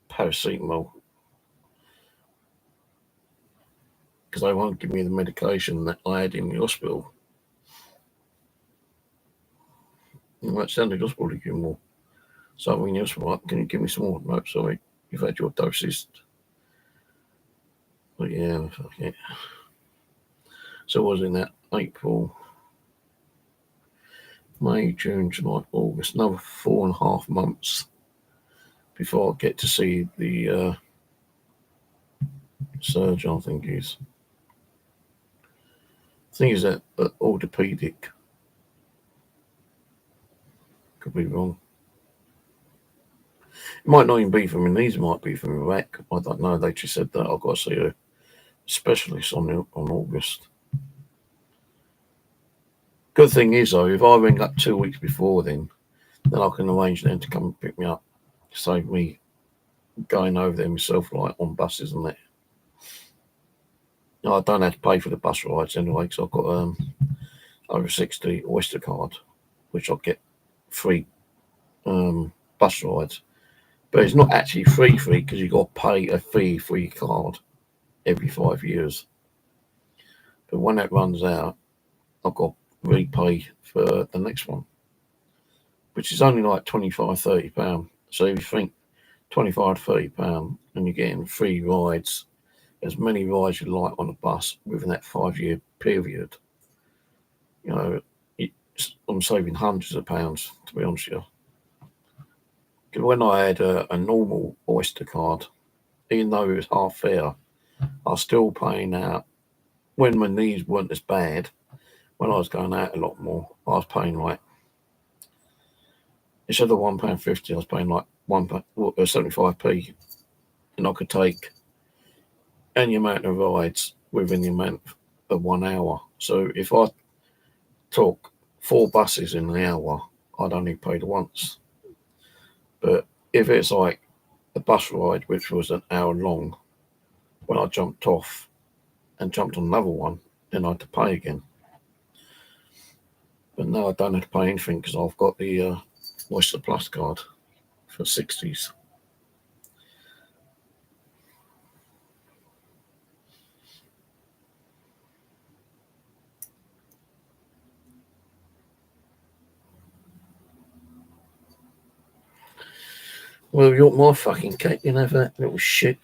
paracetamol, because they won't give me the medication that I had in the hospital. You might send the hospital to give more. So when you're right, can you give me some more? No, sorry, you've had your doses. But yeah, fuck it. So I was in that April, May, June, July, August, another 4.5 months before I get to see the surgeon, I think he is. I think he's at orthopedic. Could be wrong. It might not even be for my knees, it might be for my back. I don't know. They just said that I've got to see a specialist on August. Good thing is, though, if I ring up 2 weeks before then I can arrange them to come and pick me up. Save me going over there myself, like on buses and that. I don't have to pay for the bus rides anyway, because I've got over 60 Oyster card, which I'll get free bus rides. But it's not actually free because you've got to pay a fee for your card every 5 years. But when that runs out, I've got to repay for the next one. which is only like £25–30. So if you think £25–30 and you're getting free rides, as many rides you like on a bus within that 5-year period, you know, I'm saving hundreds of pounds, to be honest with you. Because when I had a normal Oyster card, even though it was half fare, I was still paying out, when my knees weren't as bad, when I was going out a lot more, I was paying like, instead of £1.50, I was paying like 75p, and I could take any amount of rides within the amount of 1 hour. So if I took 4 buses in an hour, I'd only paid once. But if it's like a bus ride, which was an hour long, when I jumped off and jumped on another one, then I had to pay again. But now I don't have to pay anything because I've got the Oyster Plus card for 60s. Well, you're my fucking cake, you know, that little shit.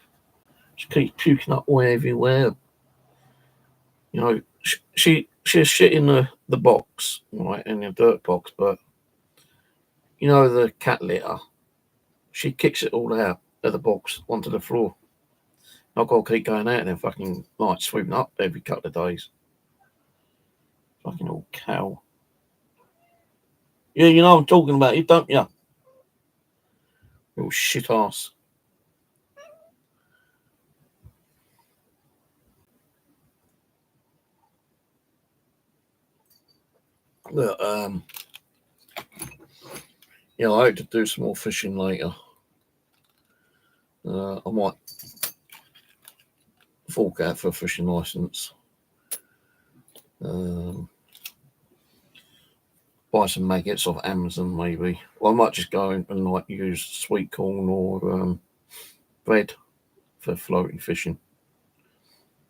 She keeps puking up way everywhere. You know, she's shit in the box, right, in the dirt box, but you know the cat litter, she kicks it all out of the box onto the floor. I've got to keep going out there, fucking like sweeping up every couple of days. Fucking old cow. Yeah, you know what I'm talking about, you don't you? Little shit ass. Look, yeah, I hope to do some more fishing later. I might fork out for a fishing license. Buy some maggots off Amazon, maybe. Or I might just go and like use sweet corn or bread for floating fishing.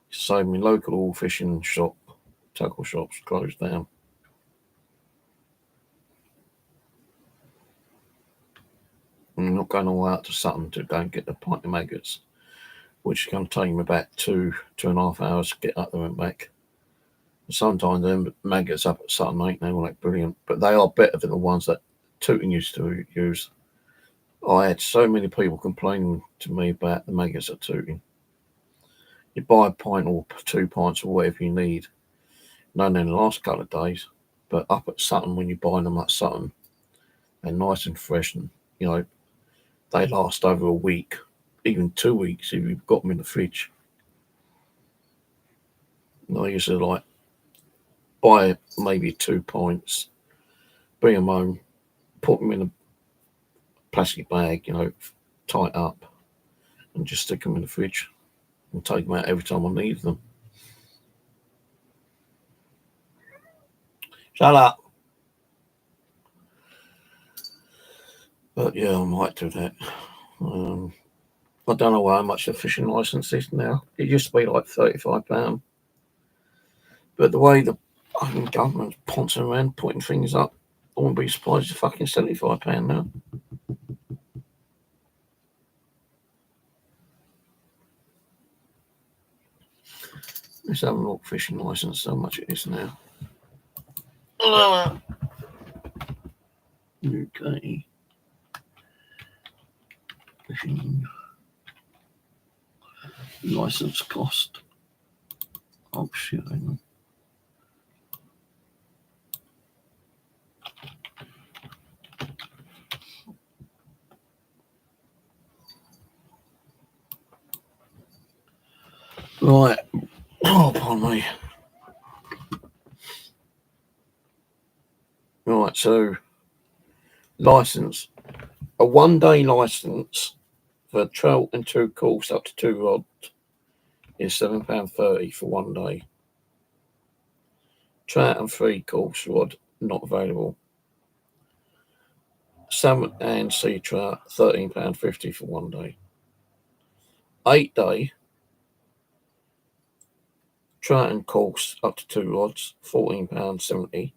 So my local fishing shop, tackle shops, closed down. I'm not going all out to Sutton to go and get the pint of maggots, which is going to take me about 2.5 hours to get up there and back. Sometimes the maggots up at Sutton ain't they all like brilliant, but they are better than the ones that Tooting used to use. I had so many people complaining to me about the maggots at Tooting. You buy a pint or 2 pints or whatever you need, none in the last couple of days, but up at Sutton, when you buy them at Sutton, they're nice and fresh, and you know they last over a week, even 2 weeks if you've got them in the fridge. And I used to like buy maybe 2 pints, bring them home, put them in a plastic bag, you know, tight up, and just stick them in the fridge and take them out every time I need them. Shut up. But yeah, I might do that. I don't know how much the fishing license is now. It used to be like £35. But the way the fucking government's pouncing around, putting things up, I wouldn't be surprised if fucking £75 now. Let's have a look, fishing license, how much it is now. Okay. Fishing license cost. Oh shit, hang on. Right. Oh, pardon me. Right, so license. A 1-day license for a trout and 2 course up to 2 rods is £7.30 for 1 day. Trout and 3 course rod not available. Salmon and sea trout £13.50 for 1 day. 8-day trout and course up to 2 rods £14.70.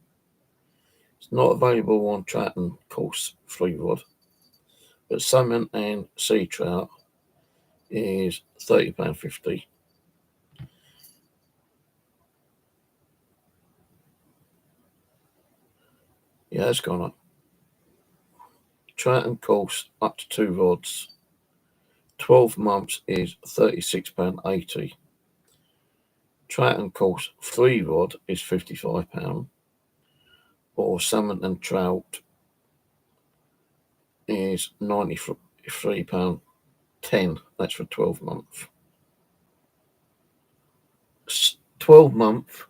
It's not available on trout and coarse free rod, but salmon and sea trout is £30.50. Yeah, it's gone up. Trout and coarse up to 2 rods, 12 months is £36.80. Trout and coarse 3 rod is £55, or salmon and trout is £93.10. That's for 12 months. 12 month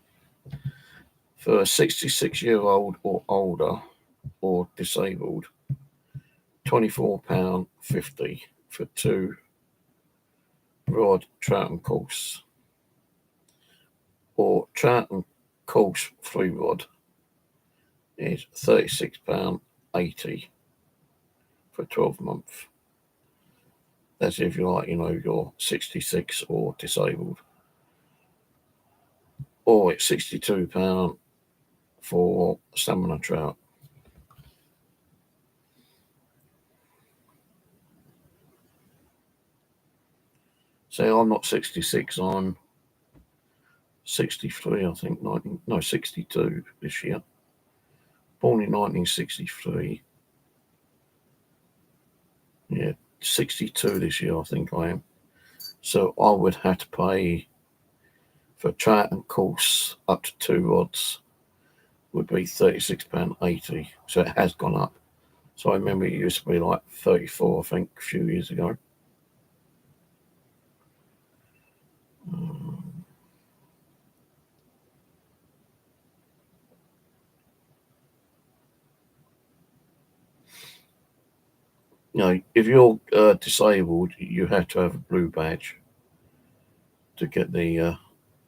for a 66-year-old or older or disabled, £24.50 for 2 rod trout and coarse, or trout and coarse 3 rod is £36.80 for 12 months. That's if you're like, you're 66 or disabled. Or it's £62 for salmon and trout. So I'm not 66, I'm 63, I think. 62 this year. Born in 1963. Yeah, 62 this year, I think I am. So I would have to pay for trout and coarse up to 2 rods would be £36.80. So it has gone up. So I remember it used to be like 34, I think, a few years ago. If you're disabled, you have to have a blue badge to get the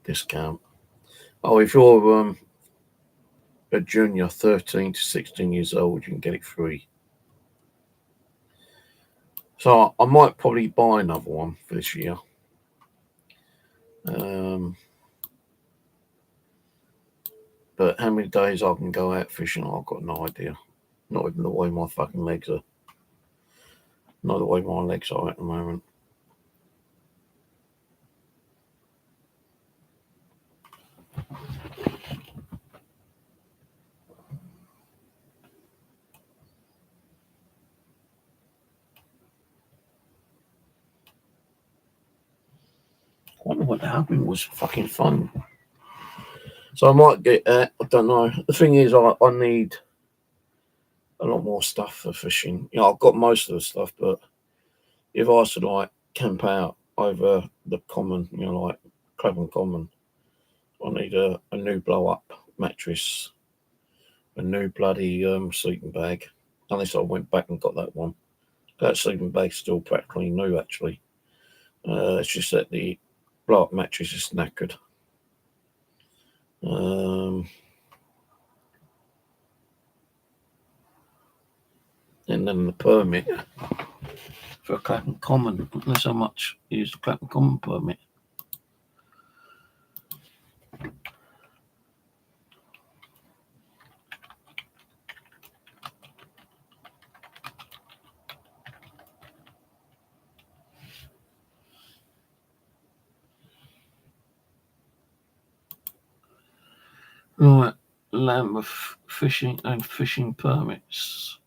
discount. Oh, if you're a junior, 13 to 16 years old, you can get it free. So I might probably buy another one for this year. But how many days I can go out fishing, I've got no idea. Not even the way my fucking legs are. Not the way my legs are at the moment. I wonder what happened was fucking fun. So I might get that. I don't know. The thing is, I need a lot more stuff for fishing. I've got most of the stuff, but if I was to like camp out over the common, like Craven Common, I need a new blow up mattress, a new bloody sleeping bag. Unless I went back and got that one. That sleeping bag's still practically new, actually. It's just that the blow up mattress is knackered. And then the permit for Clapham Common. That's how much is the Clapham Common permit. Right, Lambeth fishing and fishing permits.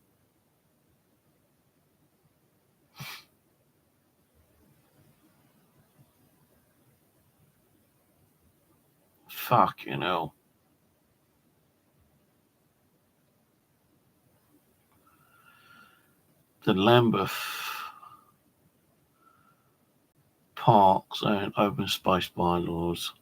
Fucking hell. The Lambeth Parks and Open Space bylaws.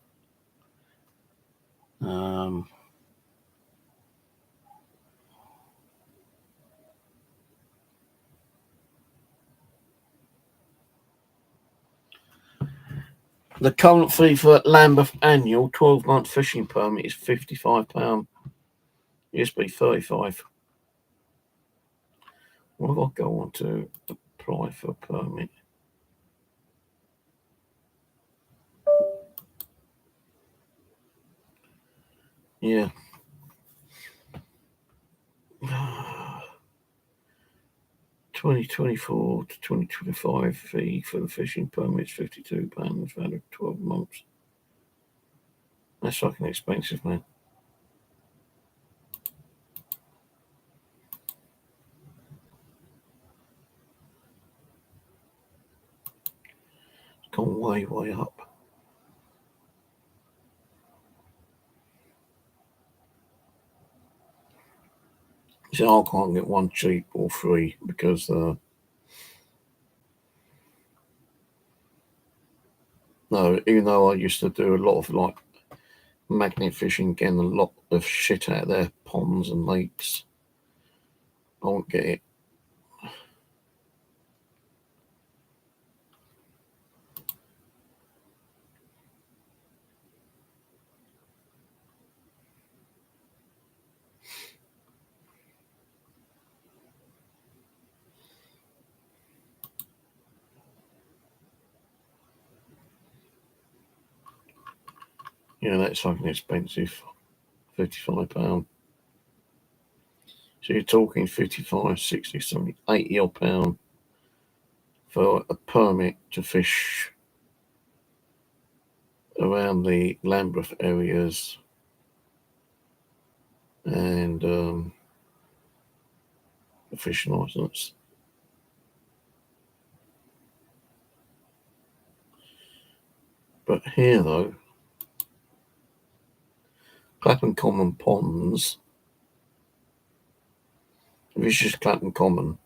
The current fee for Lambeth annual 12-month fishing permit is £55. It used to be 35. What if I go on to apply for a permit? Yeah. 2024 to 2025 fee for the fishing permits, £52, valid 12 months. That's fucking expensive, man. It's gone way, way up. So I can't get one cheap or free because no, even though I used to do a lot of like magnet fishing, getting a lot of shit out of their ponds and lakes, I won't get it. Yeah, that's fucking expensive. £55. So you're talking 55, 60, something, 80 odd pound for a permit to fish around the Lambeth areas and a fishing licence. But here though, Clapham Common ponds, if it's just Clapham Common,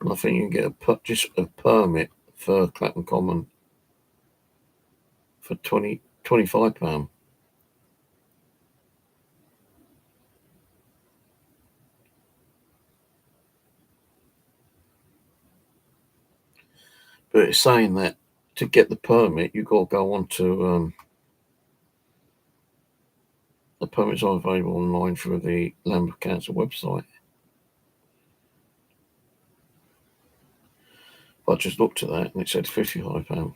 I think you can get just a permit for Clapham Common for £25. But it's saying that to get the permit, you've got to go on to the permits are available online through the Lambeth Council website. I just looked at that and it said £55.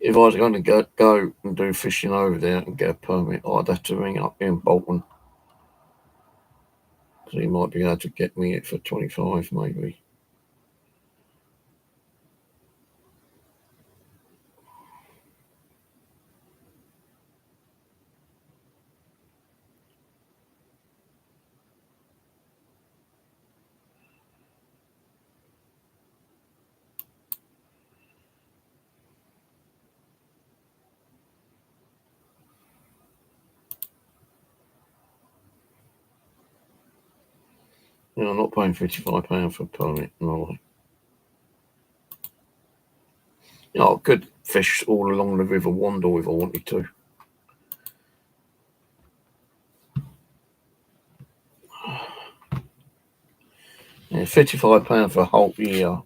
If I was going to go and do fishing over there and get a permit, I'd have to ring up in Bolton. So he might be able to get me it for 25 maybe. You know, I'm not paying £55 for a permit, no. You know, I could fish all along the River Wandle if I wanted to. Yeah, £55 for a whole year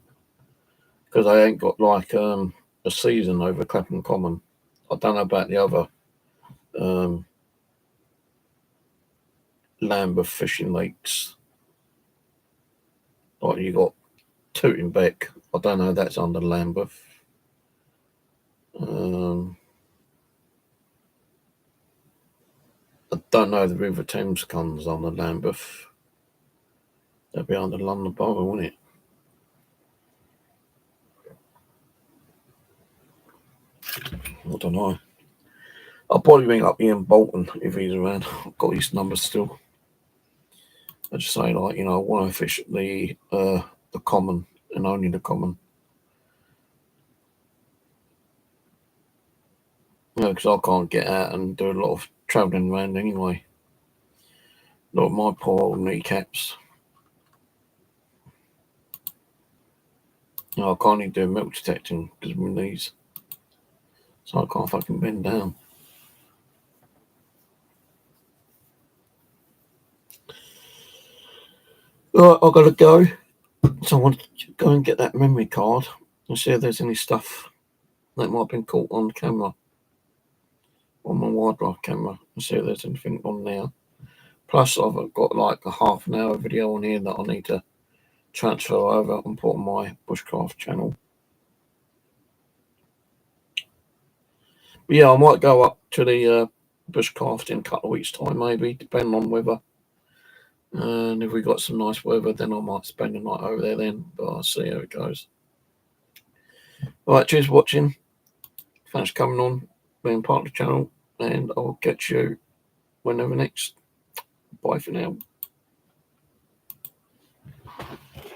because I ain't got like a season over Clapham Common. I don't know about the other Lambeth fishing lakes. Like you got Tooting Beck. I don't know if that's under Lambeth. I don't know if the River Thames comes under Lambeth. That'd be under London Borough, wouldn't it? I don't know. I'll probably ring up Ian Bolton if he's around. I've got his number still. I just say like, you know, I want to fish at the common and only the common. You know, because I can't get out and do a lot of travelling around anyway. Not my poor old kneecaps. You know, I can't even do milk detecting because of my knees. So I can't fucking bend down. Right, I've got to go. So I want to go and get that memory card and see if there's any stuff that might have been caught on camera, on my wide drive camera, and see if there's anything on there. Plus, I've got like a half an hour video on here that I need to transfer over and put on my Bushcraft channel. But yeah, I might go up to the Bushcraft in a couple of weeks' time, maybe, depending on weather. And if we got some nice weather, then I might spend the night over there then. But I'll see how it goes. Alright, cheers for watching. Thanks for coming on, being part of the channel. And I'll catch you whenever next. Bye for now.